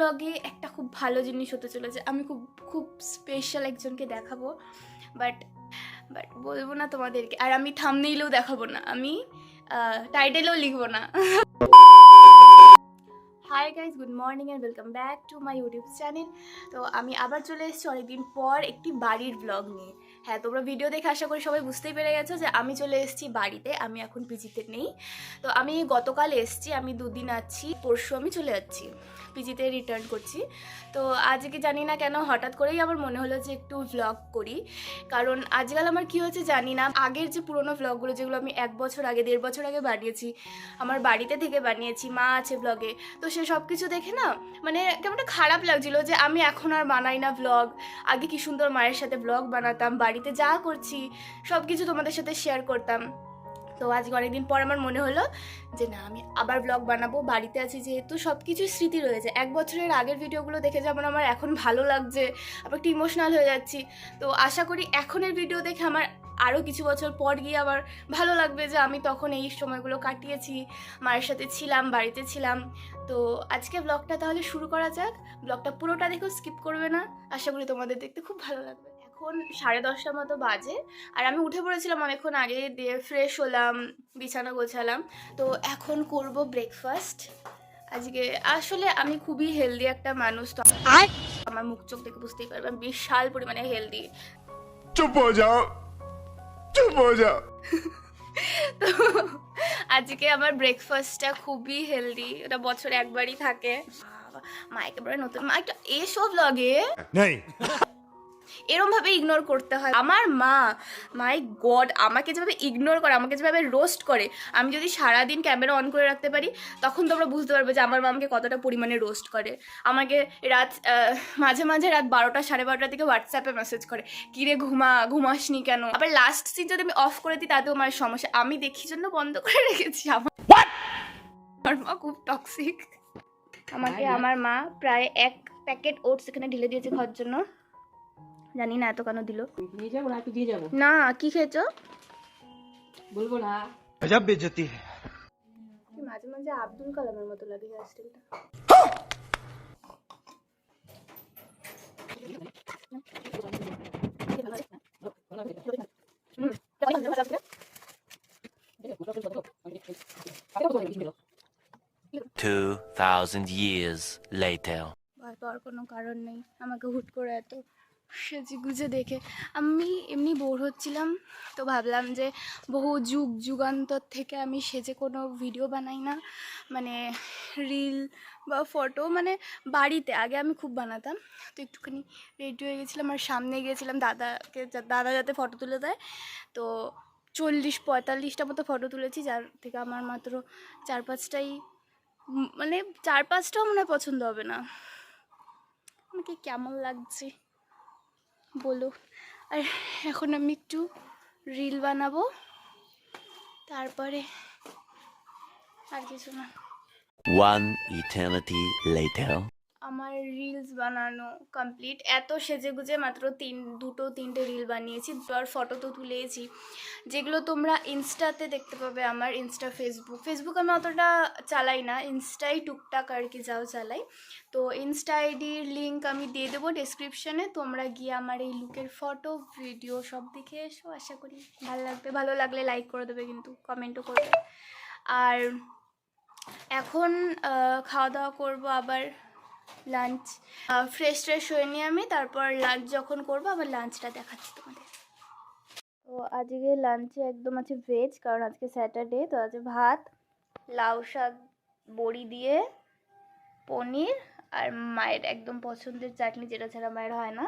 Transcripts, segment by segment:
ব্লগে একটা খুব ভালো জিনিস হতে চলেছে। আমি খুব খুব স্পেশাল একজনকে দেখাবো, বাট বাট বলবো না তোমাদেরকে। আর আমি থাম্বনেইলেও দেখাবো না, আমি টাইটেলেও লিখবো না। Hi guys, good morning and welcome back to my YouTube channel. তো আমি আবার চলে এসেছি অনেকদিন পর একটি বাড়ির ব্লগ নিয়ে। হ্যাঁ, তোমরা ভিডিও দেখে আশা করি সবাই বুঝতেই পেরে গেছো যে আমি চলে এসেছি বাড়িতে। আমি এখন পিজিতে নেই। তো আমি গতকাল এসেছি, আমি 2 দিন আছি, পরশু আমি চলে যাচ্ছি, পিজিতে রিটার্ন করছি। তো আজকে জানি না কেন হঠাৎ করেই আমার মনে হলো যে একটু ভ্লগ করি, কারণ আজকাল আমার কী হয়েছে জানি না, আগের যে পুরোনো ভ্লগগুলো যেগুলো আমি 1 বছর আগে 1.5 বছর আগে বানিয়েছি, আমার বাড়িতে থেকে বানিয়েছি, মা আছে ব্লগে, তো সে সব কিছু দেখে না মানে কেমন একটা খারাপ লাগছিল যে আমি এখন আর বানাই না ভ্লগ। আগে কি সুন্দর মায়ের সাথে ভ্লগ বানাতাম, বাড়িতে যা করছি সব কিছু তোমাদের সাথে শেয়ার করতাম। তো আজকে অনেকদিন পর আমার মনে হলো যে না, আমি আবার ব্লগ বানাবো, বাড়িতে আছি যেহেতু, সব কিছুই স্মৃতি রয়েছে। 1 বছরের আগের ভিডিওগুলো দেখে যেমন আমার এখন ভালো লাগছে, আবার একটু ইমোশনাল হয়ে যাচ্ছি। তো আশা করি এখনের ভিডিও দেখে আমার আরও কিছু বছর পর গিয়ে আবার ভালো লাগবে যে আমি তখন এই সময়গুলো কাটিয়েছি, মায়ের সাথে ছিলাম, বাড়িতে ছিলাম। তো আজকে ব্লগটা তাহলে শুরু করা যাক। ব্লগটা পুরোটা দেখো, স্কিপ করবে না, আশা করি তোমাদের দেখতে খুব ভালো লাগবে। এখন 10:30 মতো বাজে, আর আমি উঠে পড়েছিলাম অনেকক্ষণ আগে, দিয়ে ফ্রেশ হলাম, বিছানা গোছালাম। তো এখন করব ব্রেকফাস্ট। আজকে আসলে আমি খুবই হেলদি একটা মানুষ, তো আমার মুখ চোখ দেখে বুঝতেই পারবে আমি বিশাল পরিমাণে হেলদি। চুপ হয়ে যাও, চুপ হয়ে যাও। তো আজকে আমার ব্রেকফাস্টটা খুবই হেলদি, ওটা বছরে একবারই থাকে। মা একেবারে নতুন, মা একটা এসব ব্লগে নেই এরম ভাবে ইগনোর করতে হয়। আমার মা, মাই গড, আমাকে যেভাবে ইগনোর করে, আমাকে যেভাবে রোস্ট করে, আমি যদি সারাদিন ক্যামেরা অন করে রাখতে পারি তখন তোমরা বুঝতে পারবে যে আমার মা আমাকে কতটা পরিমাণে রোস্ট করে। আমাকে রাত মাঝে মাঝে রাত 12টা 12:30 থেকে হোয়াটসঅ্যাপে মেসেজ করে, কিরে ঘুমাসনি কেন। আবার লাস্ট সিন যদি আমি অফ করে দিই তাতেও আমার সমস্যা, আমি দেখি জন্য বন্ধ করে রেখেছি। আমার মা খুব টক্সিক। আমাকে আমার মা প্রায় 1 প্যাকেট ওটস এখানে ঢেলে দিয়েছে খাওয়ার জন্য, জানি না এত কেন দিল। নিয়ে যাবো না, একটু দিয়ে যাবো। না, কি খেয়েছো? বলবো না। গজব বেইজ্জতি है। মাঝে মাঝে আব্দুল কালামের মতো লাগে হেয়ারস্টাইলটা। Two 2,000 years later. ভয় পাওয়ার কোনো কারণ নেই আমাকে হুট করে এত সেজে গুজে দেখে। আমি এমনি বোর হচ্ছিলাম, তো ভাবলাম যে বহু যুগান্তর থেকে আমি সেজে কোনো ভিডিও বানাই না, মানে রিল বা ফটো, মানে বাড়িতে আগে আমি খুব বানাতাম। তো একটুখানি রেডি হয়ে গেছিলাম আর সামনে গিয়েছিলাম দাদা যাতে ফটো তুলে দেয়। তো 40-45টা মতো ফটো তুলেছি, যার থেকে আমার মাত্র 4-5টাই, মানে 4-5টাও মনে হয় পছন্দ হবে না। আমাকে কেমন লাগছে বলো। আর এখন আমি একটু রিল বানাবো, তারপরে আর কিছু না। One eternity later. আমার রিলস বানানো কমপ্লিট। এত সেজে গুজে মাত্র 2-3টে রিল বানিয়েছি, আর ফটো তো তুলেছি, যেগুলো তোমরা ইনস্টাতে দেখতে পাবে। আমার ইনস্টা, ফেসবুক আমি অতটা চালাই না, ইনস্টাই টুকটাক আর কি যাও চালাই। তো ইনস্টা আইডির লিঙ্ক আমি দিয়ে দেবো ডেসক্রিপশানে, তোমরা গিয়ে আমার এই লুকের ফটো ভিডিও সব দেখে এসো, আশা করি ভালো লাগবে। ভালো লাগলে লাইক করে দেবে, কিন্তু কমেন্টও করবে। আর এখন খাওয়া দাওয়া করবো, আবার লাঞ্চ, ফ্রেশ হয়ে নিয়ে আমি তারপর লাঞ্চ যখন করবো আবার লাঞ্চটা দেখাচ্ছি তোমাদের। তো আজকে লাঞ্চে একদম আছে ভেজ, কারণ আজকে স্যাটারডে। তো আছে ভাত, লাউ শাক বড়ি দিয়ে, পনির, আর মায়ের একদম পছন্দের চাটনি, যেটা ছাড়া মায়ের হয় না।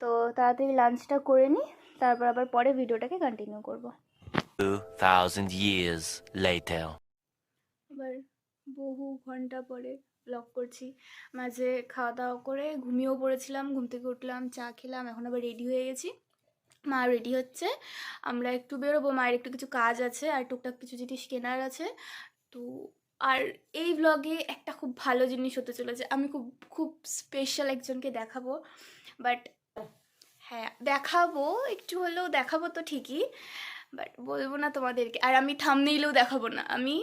তো তাড়াতাড়ি লাঞ্চটা করে নিই, তারপর আবার পরে ভিডিওটাকে কন্টিনিউ করবো। 2,000 years later. আবার বহু ঘন্টা পরে ব্লগ করছি। মাঝে খাওয়া দাওয়া করে ঘুমিয়েও পড়েছিলাম, ঘুম থেকে উঠলাম, চা খেলাম, এখন আবার রেডি হয়ে গেছি। মা রেডি হচ্ছে, আমরা একটু বেরোবো, মায়ের একটু কিছু কাজ আছে আর টুকটাক কিছু জিনিস কেনার আছে। তো আর এই ব্লগে একটা খুব ভালো জিনিস হতে চলেছে, আমি খুব খুব স্পেশাল একজনকে দেখাবো। বাট হ্যাঁ, দেখাবো, একটু হলেও দেখাবো তো ঠিকই, বাট বলবো না তোমাদেরকে। আর আমি থাম্বনেইলেও দেখাবো না, আমি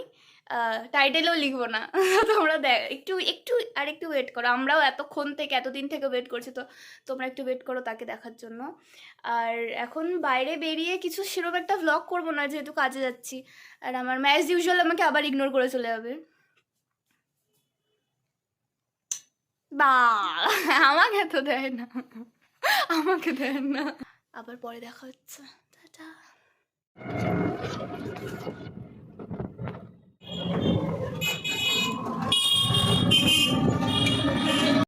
টাইটেলেও লিখবো না। তোমরা একটু একটু আর একটু ওয়েট করো, আমরাও এতদিন থেকে ওয়েট করছি, তো তোমরা একটু ওয়েট করো তাকে দেখার জন্য। আর এখন বাইরে বেরিয়ে কিছু সেরকম একটা ভ্লগ করবো না, যেহেতু কাজে যাচ্ছি, আর আমার ম্যাচ ইউজুয়াল আমাকে আবার ইগনোর করে চলে যাবে। বা আমাকে তো দেয় না, আমাকে দেয় না। আবার পরে দেখা হচ্ছে, টাটা।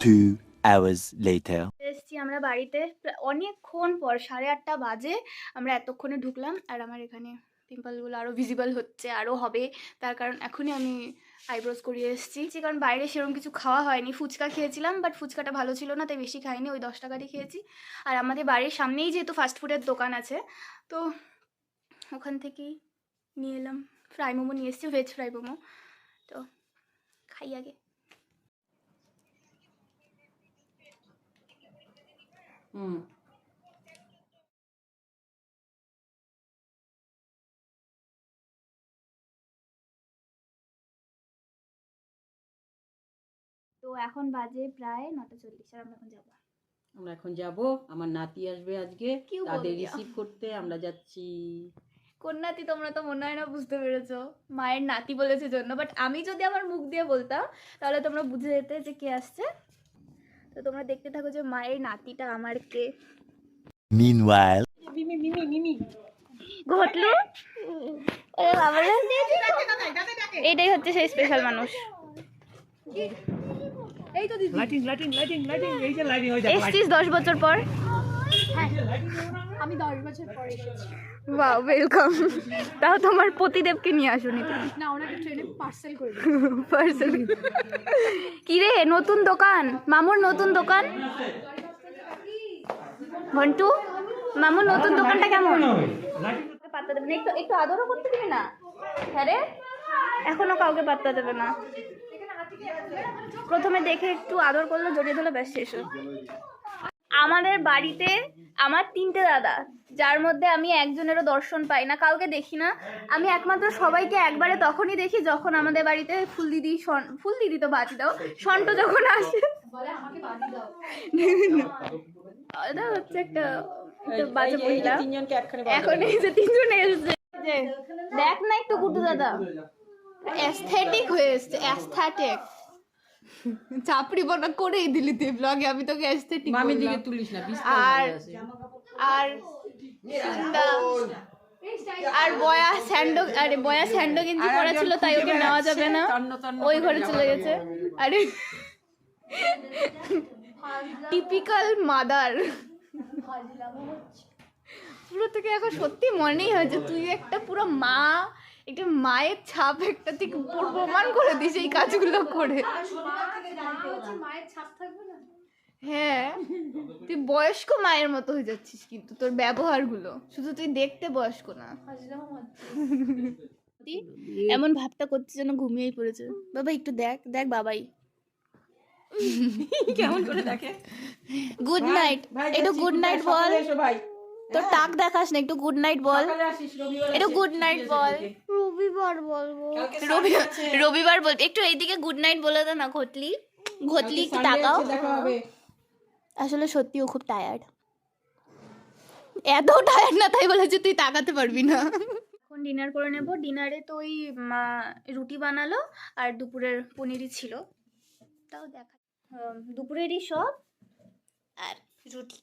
2 hours later. এসছি আমরা বাড়িতে অনেকক্ষণ পর, 8:30 বাজে আমরা এতক্ষণে ঢুকলাম। আর আমার এখানে পিম্পলগুলো আরও ভিজিবল হচ্ছে, আরও হবে, তার কারণ এখনই আমি আইব্রোজ করিয়ে এসেছি। কারণ বাইরে সেরকম কিছু খাওয়া হয়নি, ফুচকা খেয়েছিলাম, বাট ফুচকাটা ভালো ছিল না, তাই বেশি খাইনি, ওই 10 টাকারই খেয়েছি। আর আমাদের বাড়ির সামনেই যেহেতু ফাস্টফুডের দোকান আছে, তো ওখান থেকেই নিয়ে এলাম। ফ্রাই মোমো নিয়ে এসেছি, ভেজ ফ্রাই মোমো, তো খাই আগে। হুম। তো এখন বাজে প্রায় 9:40, আর আমরা এখন যাবো। আমরা এখন যাব, আমার নাতি আসবে আজকে, কি তাদের বলছো? রিসিভ করতে আমরা যাচ্ছি। কোন নাতি তোমরা তো মনে হয় না বুঝতে পেরেছো, মায়ের নাতি বলেছে জন্য, বাট আমি যদি আমার মুখ দিয়ে বলতাম তাহলে তোমরা বুঝে যেতে যে কে আসছে। তো তোমরা দেখতে থাকো যে মায়ের নাতিটা আমার কে। Meanwhile. মিমি মিমি মিমি ঘটলু, ওরে বাবা রে, এইটাই হচ্ছে সেই স্পেশাল মানুষ। লাইটিং লাইটিং লাইটিং লাইটিং এই যে লাইটিং ওই দেখো এসছিস 10 বছর পর? আমি 10 বছর পরে এসেছি। Wow, welcome. তাও তোমার পতিদেবকে নিয়ে আসুনি তুমি? না, ওনাকে ট্রেনে পার্সেল করে দিই। পার্সেল। কি রে, নতুন দোকান, মামুর নতুন দোকান। ঘন্টু, মামুর নতুন দোকানটা কেমন? পাত্তা দেবে না, একটু একটু আদরও করতে দিবি না? হ্যাঁ রে, এখনো কাউকে পাত্তা দেবে না। প্রথমে দেখে একটু আদর করলো, জড়িয়ে ধরলো, ব্যাস শেষ। আমাদের বাড়িতে আমার 3টে দাদা, যার মধ্যে আমি একজনেরও দর্শন পাই না, কাউকে দেখি না। আমি একমাত্র সবাইকে একবারে তখনই দেখি যখন আমাদের বাড়িতে ফুল দিদি তো বাজি দাও, সন্ট যখন আসে। এটা হচ্ছে একটা বাজে মহিলা। তিনজনকে একখানে এখন এই যে 3 জন এসেছে, দেখ না একটু গুড্ডু দাদা, অ্যাস্থেটিক হয়ে এসছে, অ্যাস্থেটিক। চাপড়ি বনা করেই দিলি তুই ব্লগে, আমি তোকে অ্যাস্থেটিক মামির বললাম। দিকে তুলিস না, আর আর আর বয়া স্যান্ডো গেঞ্জি পরা ছিল, তাই ওকে নেওয়া যাবে না, ওই ঘরে চলে গেছে। আরে টিপিক্যাল মাদার। পুরো থেকে এখন সত্যি মনেই হয় যে তুই একটা পুরো মা, একটা মায়ের ছাপ একটা তুই প্রমাণ করে দিস এই কাজগুলো করে। মায়ের ছাপ থাকবে না? হ্যাঁ, তুই বয়স্ক মায়ের মতো হয়ে যাচ্ছিস, কিন্তু তোর ব্যবহারগুলো, শুধু তুই দেখতে বয়স্ক না। এমন ভাবটা করছে যেন ঘুমিয়েই পড়েছে। বাবা একটু দেখ দেখ, বাবাই কেমন করে দেখে। গুড নাইট, একটু গুড নাইট বল। ভাই তোর টাক দেখাস না, একটু গুড নাইট বল, সকালে আসিস, রবিবার একটু আসিস, গুড নাইট বল। রবিবার বলবো। কালকে Sunday আছে। রবিবার বল, একটু এইদিকে গুড নাইট বলে দে না। ঘটলি কালকে একটু Sunday তাকাও। আছে, দেখা হবে। আসলে সত্যি ও খুব টায়ার্ড, এত টায়ার্ড না তাই বলেছে তুই তাকাতে পারবি না। এখন ডিনার করে নেব। ডিনারে তো ওই রুটি বানালো, আর দুপুরের পনিরই ছিল, তাও দেখা দুপুরেরই সব, আর রুটি।